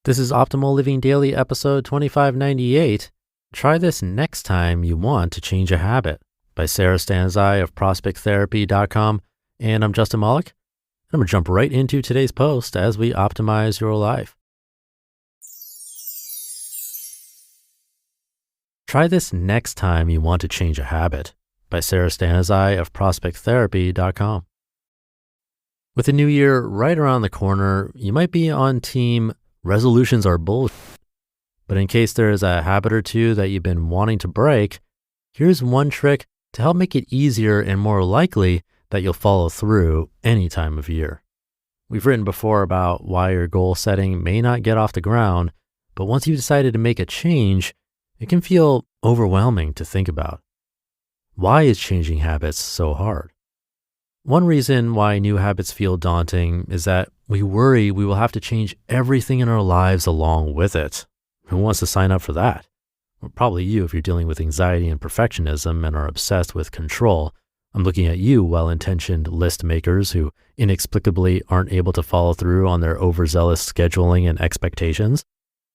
This is Optimal Living Daily episode 2598. Try this next time you want to change a habit by Sara Stanizai of prospecttherapy.com. And I'm Justin Malik. I'm going to jump right into today's post as we optimize your life. Try this next time you want to change a habit by Sara Stanizai of prospecttherapy.com. With the new year right around the corner, you might be on team resolutions are bullshit. But in case there is a habit or two that you've been wanting to break, here's one trick to help make it easier and more likely that you'll follow through any time of year. We've written before about why your goal setting may not get off the ground, but once you've decided to make a change, it can feel overwhelming to think about. Why is changing habits so hard? One reason why new habits feel daunting is that we worry we will have to change everything in our lives along with it. Who wants to sign up for that? Well, probably you if you're dealing with anxiety and perfectionism and are obsessed with control. I'm looking at you, well-intentioned list makers who inexplicably aren't able to follow through on their overzealous scheduling and expectations.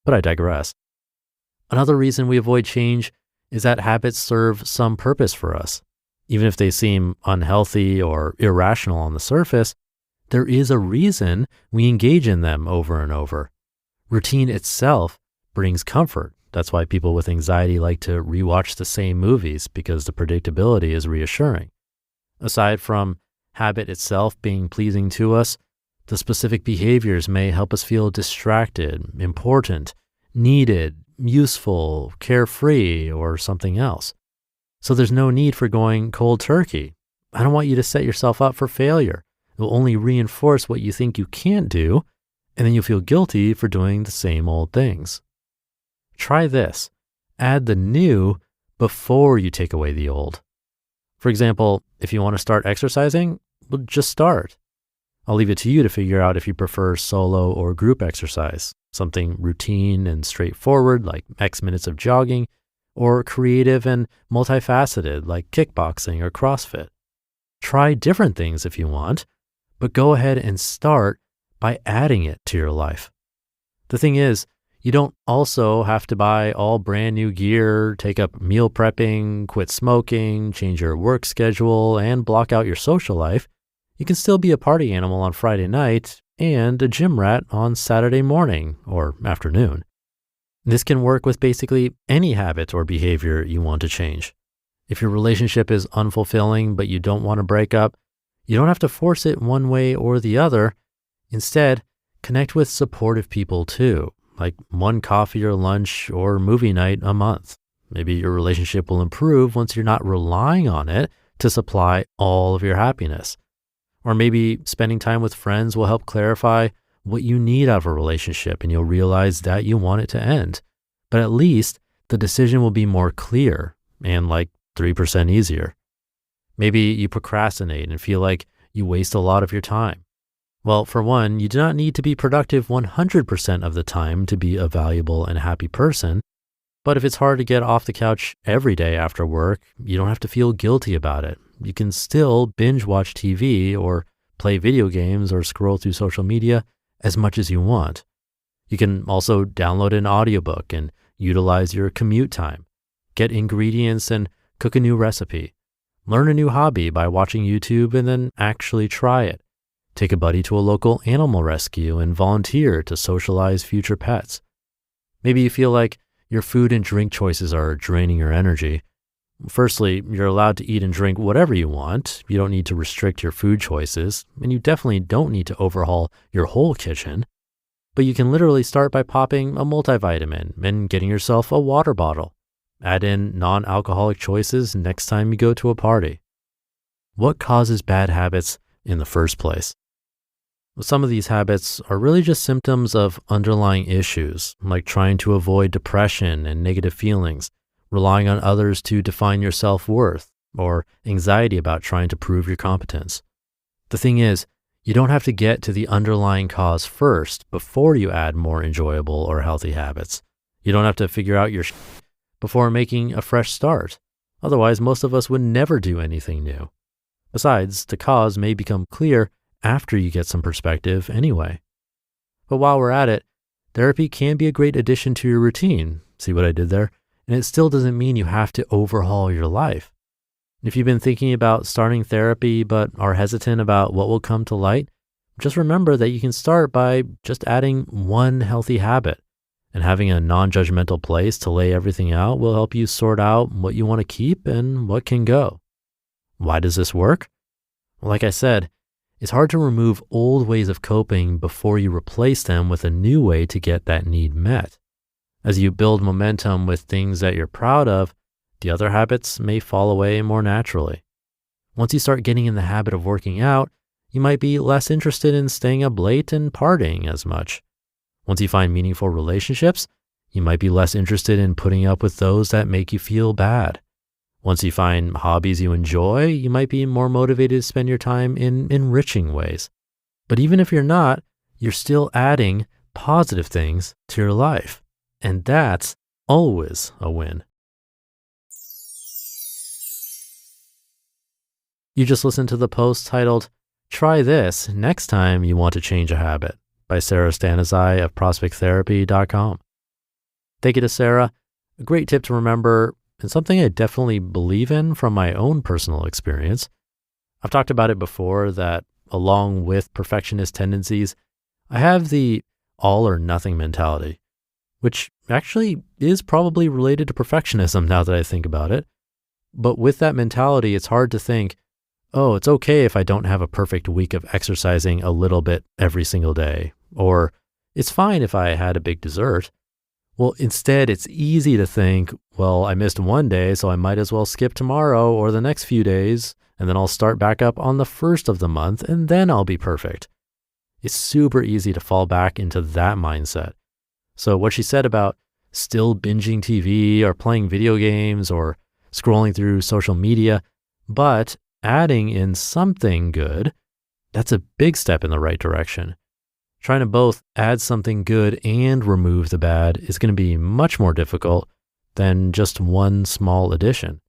But I digress. Another reason we avoid change is that habits serve some purpose for us. Even if they seem unhealthy or irrational on the surface, there is a reason we engage in them over and over. Routine itself brings comfort. That's why people with anxiety like to rewatch the same movies, because the predictability is reassuring. Aside from habit itself being pleasing to us, the specific behaviors may help us feel distracted, important, needed, useful, carefree, or something else. So there's no need for going cold turkey. I don't want you to set yourself up for failure. It will only reinforce what you think you can't do, and then you'll feel guilty for doing the same old things. Try this. Add the new before you take away the old. For example, if you want to start exercising, well, just start. I'll leave it to you to figure out if you prefer solo or group exercise, something routine and straightforward like X minutes of jogging, or creative and multifaceted like kickboxing or CrossFit. Try different things if you want, but go ahead and start by adding it to your life. The thing is, you don't also have to buy all brand new gear, take up meal prepping, quit smoking, change your work schedule, and block out your social life. You can still be a party animal on Friday night and a gym rat on Saturday morning or afternoon. This can work with basically any habit or behavior you want to change. If your relationship is unfulfilling but you don't want to break up, you don't have to force it one way or the other. Instead, connect with supportive people too, like one coffee or lunch or movie night a month. Maybe your relationship will improve once you're not relying on it to supply all of your happiness. Or maybe spending time with friends will help clarify what you need out of a relationship, and you'll realize that you want it to end. But at least the decision will be more clear and like 3% easier. Maybe you procrastinate and feel like you waste a lot of your time. Well, for one, you do not need to be productive 100% of the time to be a valuable and happy person. But if it's hard to get off the couch every day after work, you don't have to feel guilty about it. You can still binge watch TV or play video games or scroll through social media as much as you want. You can also download an audiobook and utilize your commute time, get ingredients and cook a new recipe, learn a new hobby by watching YouTube and then actually try it, take a buddy to a local animal rescue and volunteer to socialize future pets. Maybe you feel like your food and drink choices are draining your energy. Firstly, you're allowed to eat and drink whatever you want. You don't need to restrict your food choices, and you definitely don't need to overhaul your whole kitchen. But you can literally start by popping a multivitamin and getting yourself a water bottle. Add in non-alcoholic choices next time you go to a party. What causes bad habits in the first place? Well, some of these habits are really just symptoms of underlying issues, like trying to avoid depression and negative feelings, relying on others to define your self-worth, or anxiety about trying to prove your competence. The thing is, you don't have to get to the underlying cause first before you add more enjoyable or healthy habits. You don't have to figure out your before making a fresh start. Otherwise, most of us would never do anything new. Besides, the cause may become clear after you get some perspective anyway. But while we're at it, therapy can be a great addition to your routine. See what I did there? And it still doesn't mean you have to overhaul your life. If you've been thinking about starting therapy but are hesitant about what will come to light, just remember that you can start by just adding one healthy habit. And having a non-judgmental place to lay everything out will help you sort out what you want to keep and what can go. Why does this work? Well, like I said, it's hard to remove old ways of coping before you replace them with a new way to get that need met. As you build momentum with things that you're proud of, the other habits may fall away more naturally. Once you start getting in the habit of working out, you might be less interested in staying up late and partying as much. Once you find meaningful relationships, you might be less interested in putting up with those that make you feel bad. Once you find hobbies you enjoy, you might be more motivated to spend your time in enriching ways. But even if you're not, you're still adding positive things to your life. And that's always a win. You just listened to the post titled, "Try This Next Time You Want to Change a Habit" by Sara Stanizai of prospecttherapy.com. Thank you to Sara. A great tip to remember, and something I definitely believe in from my own personal experience. I've talked about it before that along with perfectionist tendencies, I have the all or nothing mentality, which actually is probably related to perfectionism now that I think about it. But with that mentality, it's hard to think, oh, it's okay if I don't have a perfect week of exercising a little bit every single day, or it's fine if I had a big dessert. Well, instead, it's easy to think, well, I missed one day, so I might as well skip tomorrow or the next few days, and then I'll start back up on the first of the month, and then I'll be perfect. It's super easy to fall back into that mindset. So what she said about still binging TV or playing video games or scrolling through social media, but adding in something good, that's a big step in the right direction. Trying to both add something good and remove the bad is going to be much more difficult than just one small addition.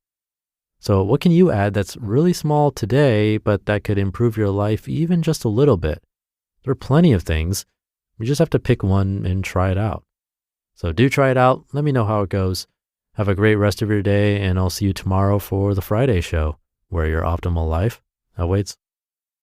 So what can you add that's really small today, but that could improve your life even just a little bit? There are plenty of things. We just have to pick one and try it out. So do try it out. Let me know how it goes. Have a great rest of your day, and I'll see you tomorrow for the Friday show, where your optimal life awaits.